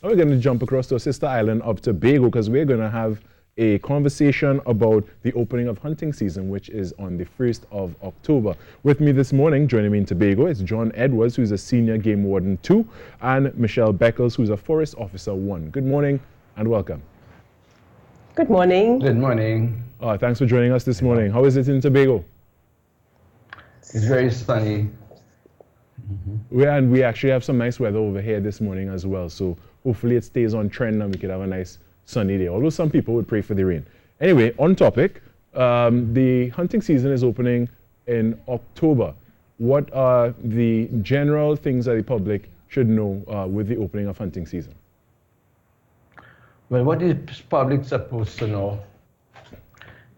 And we're going to jump across to our sister island of Tobago because we're going to have a conversation about the opening of hunting season, which is on the 1st of October. With me this morning, joining me in Tobago, is John Edwards, who's a Senior Game Warden 2, and Michelle BECKLES, who's a Forest Officer 1. Good morning and welcome. Good morning. Good morning. Thanks for joining us this morning. How is it in Tobago? It's very sunny. And we actually have some nice weather over here this morning as well, so hopefully it stays on trend and we could have a nice sunny day, although some people would pray for the rain. Anyway, on topic, the hunting season is opening in October. What are the general things that the public should know with the opening of hunting season? Well, what the public supposed to know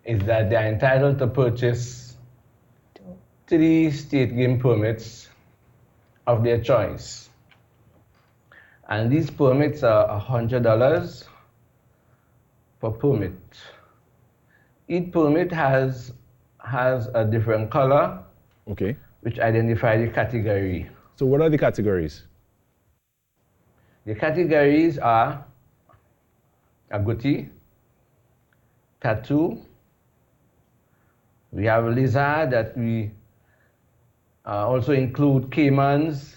is that they are entitled to purchase 3 state game permits of their choice. And these permits are $100 per permit. Each permit has a different color, Okay. which identify the category. So what are the categories? The categories are agouti, tattoo. We have a lizard that we also include caimans,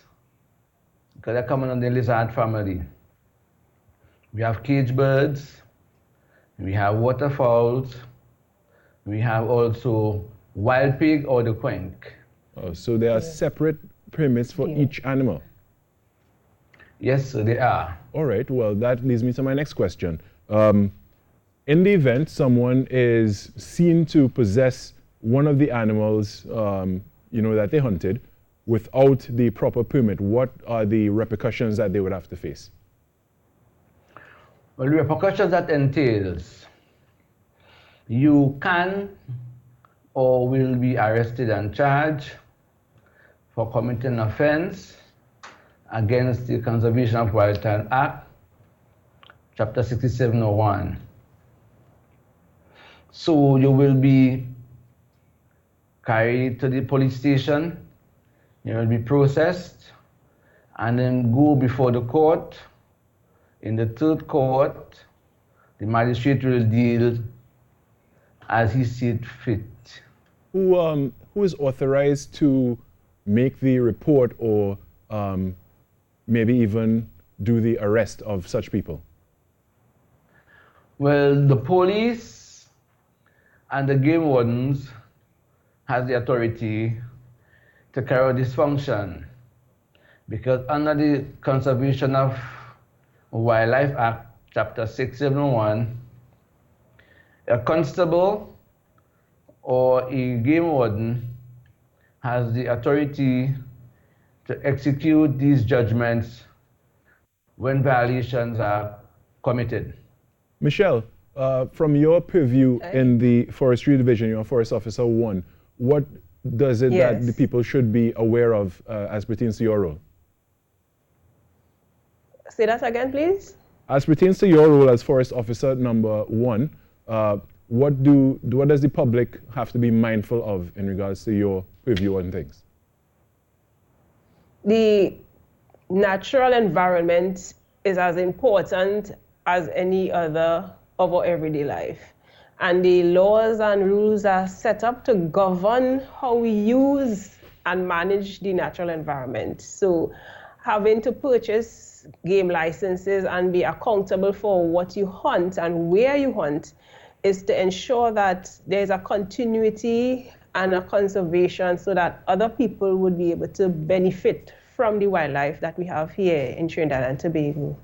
because they're common in the lizard family. We have cage birds, we have waterfowls, we have also wild pig or the quenk. So there are separate permits for each animal? Yes, so they are. All right, well, that leads me to my next question. In the event someone is seen to possess one of the animals that they hunted without the proper permit, what are the repercussions that they would have to face? Well, the repercussions that entails, you can or will be arrested and charged for committing offense against the Conservation of Wildlife Act, Chapter 6701. So you will be carried to the police station, you will be processed, and then go before the court. In the third court, the magistrate will deal as he sees fit. Who is authorized to make the report or maybe even do the arrest of such people? Well, the police and the game wardens has the authority to carry out this function, because under the Conservation of Wildlife Act, Chapter 671, a constable or a game warden has the authority to execute these judgments when violations are committed. Michelle, from your purview in the Forestry Division, you're a Forest Officer 1, what does it that the people should be aware of as pertains to your role? Say that again, please. As pertains to your role as Forest Officer number 1, what does the public have to be mindful of in regards to your purview on things? The natural environment is as important as any other of our everyday life. And the laws and rules are set up to govern how we use and manage the natural environment. So having to purchase game licenses and be accountable for what you hunt and where you hunt is to ensure that there's a continuity and a conservation so that other people would be able to benefit from the wildlife that we have here in Trinidad and Tobago.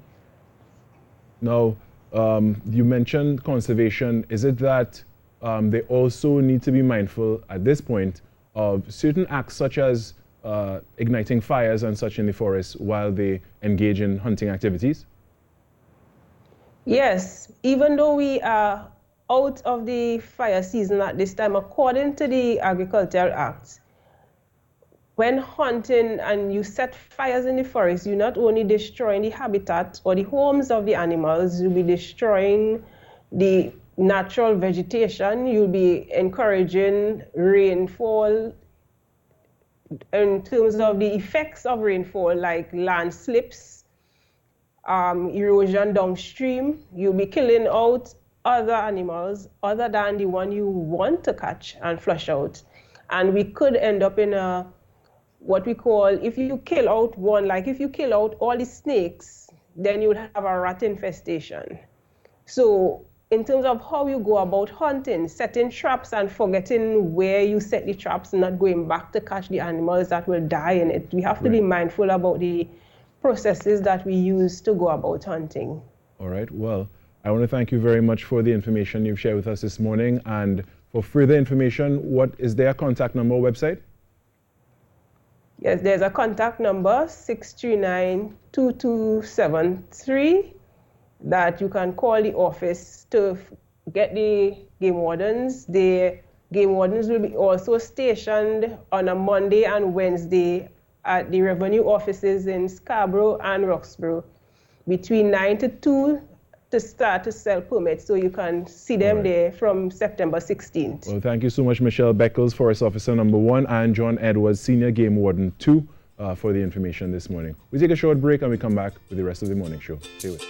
Now, you mentioned conservation. Is it that they also need to be mindful at this point of certain acts such as igniting fires and such in the forest while they engage in hunting activities? Yes, even though we are out of the fire season at this time, according to the Agricultural Act, when hunting and you set fires in the forest, you're not only destroying the habitat or the homes of the animals, you'll be destroying the natural vegetation, you'll be encouraging rainfall in terms of the effects of rainfall, like landslips, erosion downstream. You'll be killing out other animals other than the one you want to catch and flush out. And we could end up in a, what we call, if you kill out one, like if you kill out all the snakes, then you would have a rat infestation. So in terms of how you go about hunting, setting traps and forgetting where you set the traps, not going back to catch the animals that will die in it, we have to be mindful about the processes that we use to go about hunting. All right. Well, I want to thank you very much for the information you've shared with us this morning. And for further information, what is there a contact number or website? Yes, there's a contact number, 639-2273, that you can call the office to get the game wardens. The game wardens will be also stationed on a Monday and Wednesday at the revenue offices in Scarborough and Roxborough between 9 to 2 to start to sell permits, so you can see them there from September 16th. Well, thank you so much, Michelle Beckles, Forest Officer number 1, and John Edwards, Senior Game Warden 2, for the information this morning. We take a short break and we come back with the rest of the morning show. Stay with us.